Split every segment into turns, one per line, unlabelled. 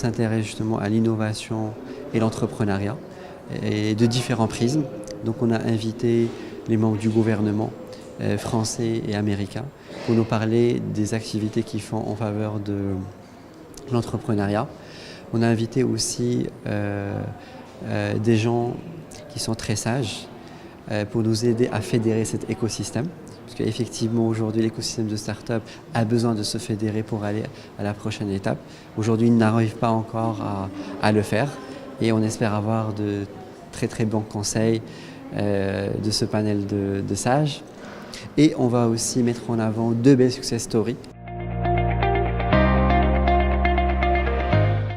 s'intéresse justement à l'innovation et l'entrepreneuriat et de différents prismes. Donc on a invité les membres du gouvernement français et américain pour nous parler des activités qu'ils font en faveur de l'entrepreneuriat. On a invité aussi des gens qui sont très sages pour nous aider à fédérer cet écosystème. Parce qu'effectivement, aujourd'hui, l'écosystème de start-up a besoin de se fédérer pour aller à la prochaine étape. Aujourd'hui, il n'arrive pas encore à le faire et on espère avoir de très très bons conseils de ce panel de sages. Et on va aussi mettre en avant 2 belles success stories.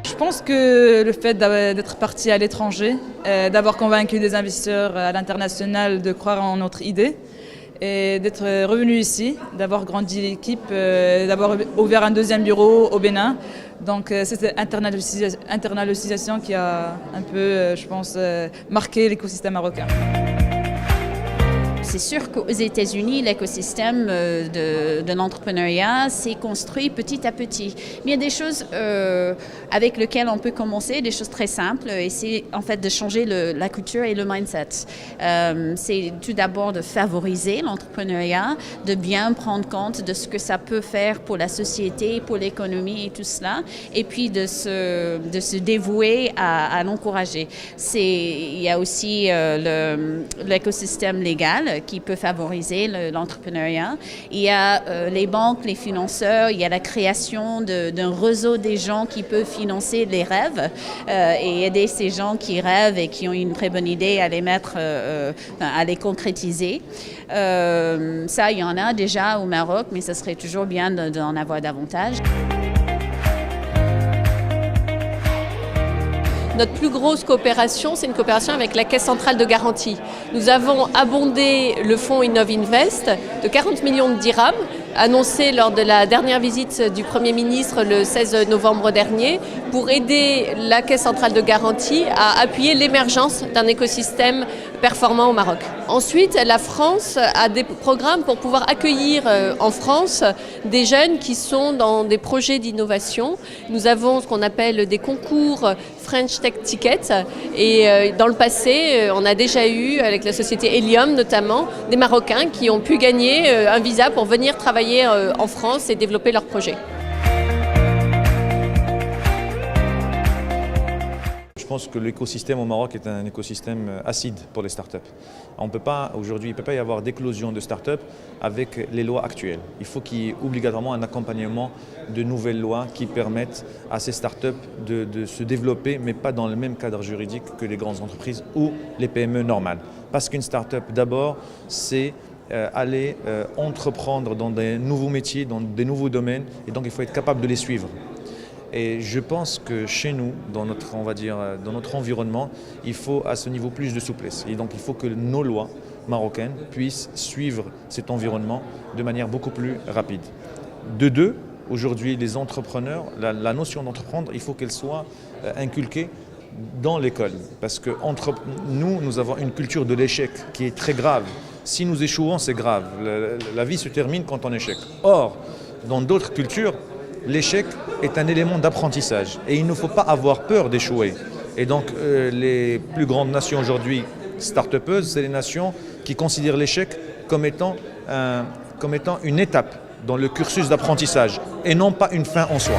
Je pense que le fait d'être parti à l'étranger, d'avoir convaincu des investisseurs à l'international de croire en notre idée et d'être revenu ici, d'avoir grandi l'équipe, d'avoir ouvert un 2e bureau au Bénin. Donc c'est cette internationalisation qui a un peu, je pense, marqué l'écosystème marocain.
C'est sûr qu'aux États-Unis, l'écosystème de l'entrepreneuriat s'est construit petit à petit. Mais il y a des choses avec lesquelles on peut commencer, des choses très simples, et c'est en fait de changer la culture et le mindset. C'est tout d'abord de favoriser l'entrepreneuriat, de bien prendre compte de ce que ça peut faire pour la société, pour l'économie et tout cela, et puis de se dévouer à l'encourager. Il y a aussi l'écosystème légal qui peut favoriser l'entrepreneuriat. Il y a les banques, les financeurs, il y a la création d'un réseau des gens qui peuvent financer les rêves et aider ces gens qui rêvent et qui ont une très bonne idée à les mettre, à les concrétiser. Ça, il y en a déjà au Maroc, mais ce serait toujours bien d'en avoir davantage.
Notre plus grosse coopération, c'est une coopération avec la Caisse centrale de garantie. Nous avons abondé le fonds Innovinvest de 40 millions de dirhams, annoncé lors de la dernière visite du Premier ministre le 16 novembre dernier, pour aider la Caisse centrale de garantie à appuyer l'émergence d'un écosystème performant au Maroc. Ensuite, la France a des programmes pour pouvoir accueillir en France des jeunes qui sont dans des projets d'innovation. Nous avons ce qu'on appelle des concours French Tech Ticket et dans le passé, on a déjà eu, avec la société Helium notamment, des Marocains qui ont pu gagner un visa pour venir travailler en France et développer leurs projets.
Je pense que l'écosystème au Maroc est un écosystème acide pour les startups. On peut pas, aujourd'hui, il ne peut pas y avoir d'éclosion de startups avec les lois actuelles. Il faut qu'il y ait obligatoirement un accompagnement de nouvelles lois qui permettent à ces startups de se développer, mais pas dans le même cadre juridique que les grandes entreprises ou les PME normales. Parce qu'une startup, d'abord, c'est aller entreprendre dans des nouveaux métiers, dans des nouveaux domaines, et donc il faut être capable de les suivre. Et je pense que chez nous, dans notre, on va dire, dans notre environnement, il faut à ce niveau plus de souplesse. Et donc il faut que nos lois marocaines puissent suivre cet environnement de manière beaucoup plus rapide. De deux, aujourd'hui, les entrepreneurs, la notion d'entreprendre, il faut qu'elle soit inculquée dans l'école. Parce que nous avons une culture de l'échec qui est très grave. Si nous échouons, c'est grave. La vie se termine quand on échec. Or, dans d'autres cultures, l'échec est un élément d'apprentissage et il ne faut pas avoir peur d'échouer. Et donc les plus grandes nations aujourd'hui start-upeuses, c'est les nations qui considèrent l'échec comme étant une étape dans le cursus d'apprentissage et non pas une fin en soi.